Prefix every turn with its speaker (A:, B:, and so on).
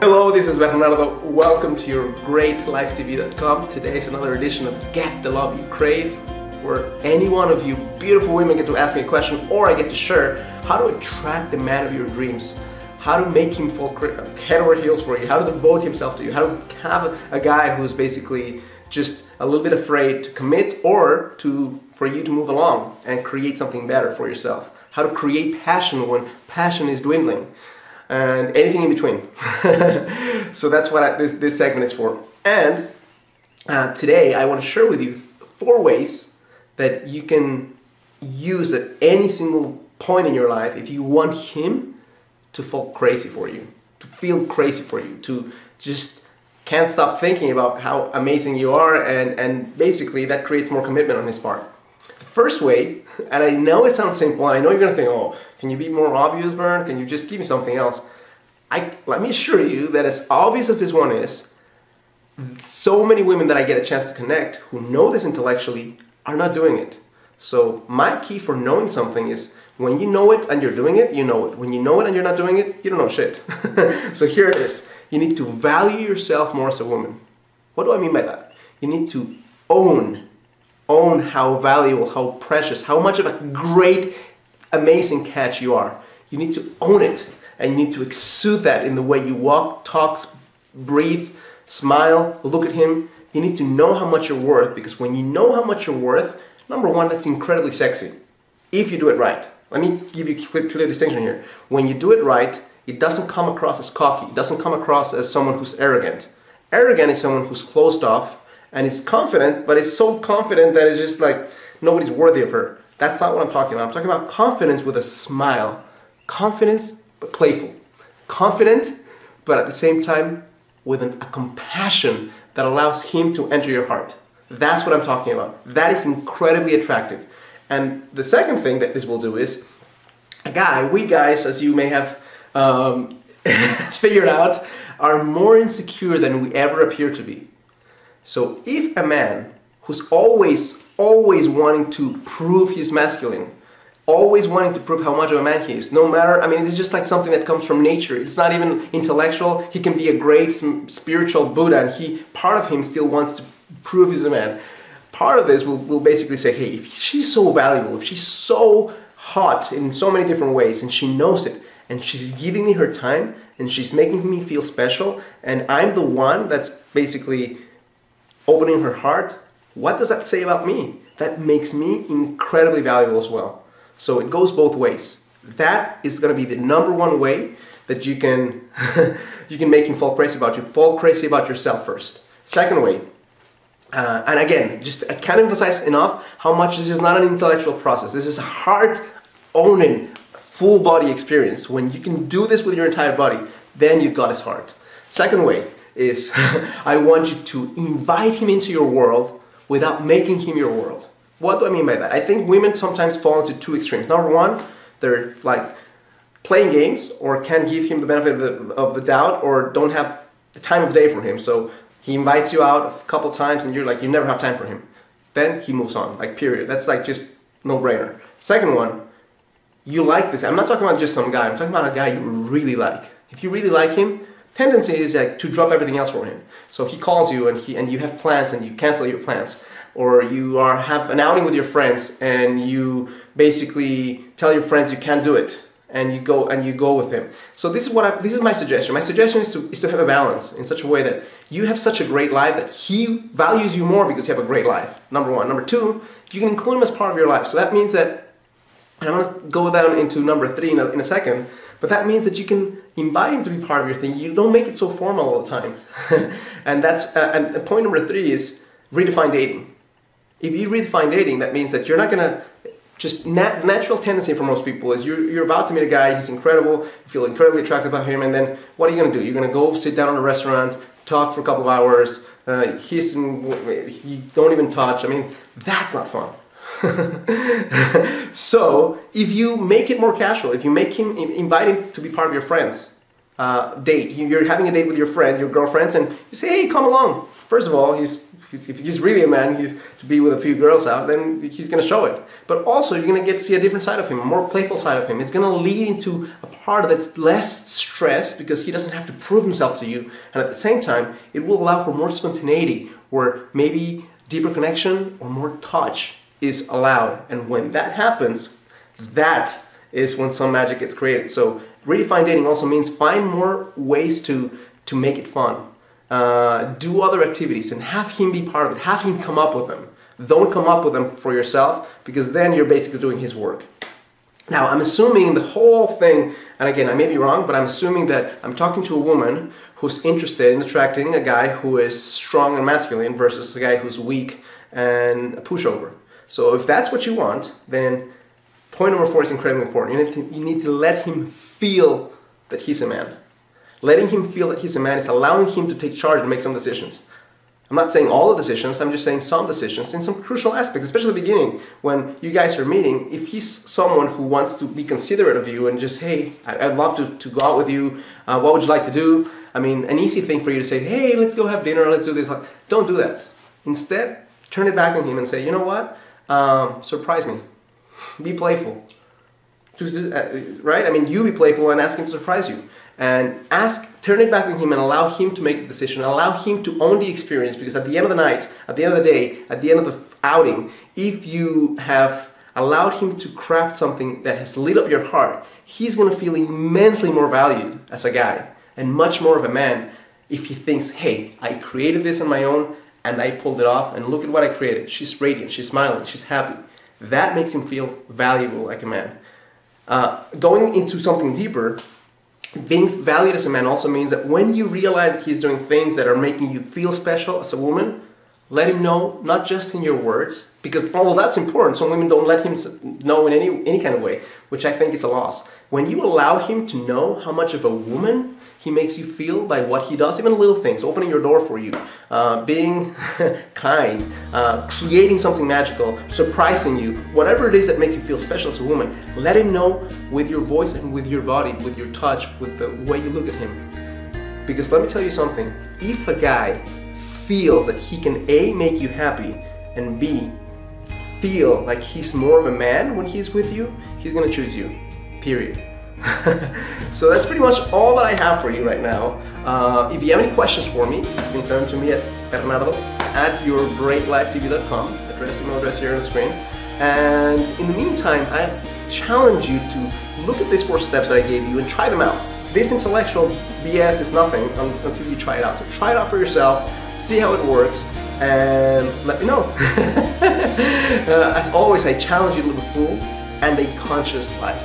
A: Hello, this is Bernardo. Welcome to your greatlifetv.com. Today is another edition of Get the Love You Crave, where any one of you beautiful women get to ask me a question, or I get to share how to attract the man of your dreams, how to make him fall head over heels for you, how to devote himself to you, how to have a guy who's basically just a little bit afraid to commit, or for you to move along and create something better for yourself, how to create passion when passion is dwindling, and anything in between. So that's what this segment is for. And today I want to share with you 4 ways that you can use at any single point in your life if you want him to fall crazy for you, to feel crazy for you, to just can't stop thinking about how amazing you are, and basically that creates more commitment on his part. The first way, and I know it sounds simple, and I know you're gonna think, oh, can you be more obvious, Bern? Can you just give me something else? Let me assure you that as obvious as this one is, so many women that I get a chance to connect who know this intellectually are not doing it. So my key for knowing something is when you know it and you're doing it, you know it. When you know it and you're not doing it, you don't know shit. So here it is. You need to value yourself more as a woman. What do I mean by that? You need to own how valuable, how precious, how much of a great, amazing catch you are. You need to own it, and you need to exude that in the way you walk, talk, breathe, smile, look at him. You need to know how much you're worth, because when you know how much you're worth, number one, that's incredibly sexy, if you do it right. Let me give you a clear distinction here. When you do it right, it doesn't come across as cocky. It doesn't come across as someone who's arrogant. Arrogant is someone who's closed off and is confident, but is so confident that it's just like nobody's worthy of her. That's not what I'm talking about. I'm talking about confidence with a smile. Confidence, but playful. Confident, but at the same time with a compassion that allows him to enter your heart. That's what I'm talking about. That is incredibly attractive. And the second thing that this will do is, we guys, as you may have figured out, are more insecure than we ever appear to be. So if a man who's always wanting to prove he's masculine, always wanting to prove how much of a man he is, no matter, it's just like something that comes from nature. It's not even intellectual. He can be a great spiritual Buddha, and part of him still wants to prove he's a man. Part of this will basically say, hey, if she's so valuable, if she's so hot in so many different ways, and she knows it, and she's giving me her time, and she's making me feel special, and I'm the one that's basically opening her heart, what does that say about me? That makes me incredibly valuable as well. So it goes both ways. That is going to be the number one way that you can make him fall crazy about you. Fall crazy about yourself first. Second way, and again, I can't emphasize enough how much this is not an intellectual process. This is a heart-owning, full-body experience. When you can do this with your entire body, then you've got his heart. Second way is I want you to invite him into your world without making him your world. What do I mean by that? I think women sometimes fall into 2 extremes. Number one, they're like playing games, or can't give him the benefit of the doubt, or don't have the time of day for him. So he invites you out a couple times and you're like, you never have time for him. Then he moves on, like period. That's like just no-brainer. Second one, you like this. I'm not talking about just some guy. I'm talking about a guy you really like. If you really like him, tendency is like to drop everything else for him. So he calls you and you have plans and you cancel your plans. Or you have an outing with your friends and you basically tell your friends you can't do it, and you go with him. So this is my suggestion. My suggestion is to have a balance in such a way that you have such a great life that he values you more because you have a great life. Number one. Number two, you can include him as part of your life. So that means that, and I'm going to go down into number 3 in a second, but that means that you can invite him to be part of your thing. You don't make it so formal all the time. And and point number 3 is redefine dating. If you redefine dating, that means that you're not gonna just natural tendency for most people is you're about to meet a guy, he's incredible, you feel incredibly attracted about him, and then what are you gonna do? You're gonna go sit down in a restaurant, talk for a couple of hours, kiss, and you don't even touch. That's not fun. So if you make it more casual, if you invite him to be part of your friends date, you're having a date with your girlfriends, and you say, hey, come along. First of all, he's if he's really a man, he's to be with a few girls out, then he's going to show it. But also, you're going to get to see a different side of him, a more playful side of him. It's going to lead into a part that's less stress because he doesn't have to prove himself to you. And at the same time, it will allow for more spontaneity, where maybe deeper connection or more touch is allowed. And when that happens, that is when some magic gets created. So redefine dating also means find more ways to make it fun. Do other activities and have him be part of it. Have him come up with them. Don't come up with them for yourself, because then you're basically doing his work. Now, I'm assuming the whole thing, and again, I may be wrong, but I'm assuming that I'm talking to a woman who's interested in attracting a guy who is strong and masculine versus a guy who's weak and a pushover. So if that's what you want, then point number 4 is incredibly important. You need to let him feel that he's a man. Letting him feel that he's a man is allowing him to take charge and make some decisions. I'm not saying all the decisions, I'm just saying some decisions in some crucial aspects, especially at the beginning when you guys are meeting. If he's someone who wants to be considerate of you and just, hey, I'd love to go out with you, what would you like to do? I mean, an easy thing for you to say, hey, let's go have dinner, let's do this. Don't do that. Instead, turn it back on him and say, you know what? Surprise me. Be playful. Right? I mean, you be playful and ask him to surprise you. And turn it back on him and allow him to make the decision. Allow him to own the experience, because at the end of the night, at the end of the day, at the end of the outing, if you have allowed him to craft something that has lit up your heart, he's going to feel immensely more valued as a guy and much more of a man if he thinks, hey, I created this on my own and I pulled it off, and look at what I created. She's radiant, she's smiling, she's happy. That makes him feel valuable like a man. Going into something deeper, being valued as a man also means that when you realize that he's doing things that are making you feel special as a woman, let him know, not just in your words, because although that's important, some women don't let him know in any kind of way, which I think is a loss. When you allow him to know how much of a woman he makes you feel by what he does, even little things, opening your door for you, being kind, creating something magical, surprising you, whatever it is that makes you feel special as a woman, let him know with your voice and with your body, with your touch, with the way you look at him. Because let me tell you something, if a guy feels that he can A, make you happy, and B, feel like he's more of a man when he's with you, he's gonna choose you, period. So that's pretty much all that I have for you right now. If you have any questions for me, you can send them to me at bernardo@yourgreatlivetv.com, email address here on the screen. And in the meantime, I challenge you to look at these 4 steps that I gave you and try them out. This intellectual BS is nothing until you try it out. So try it out for yourself, see how it works, and let me know. As always, I challenge you to live a full and a conscious life.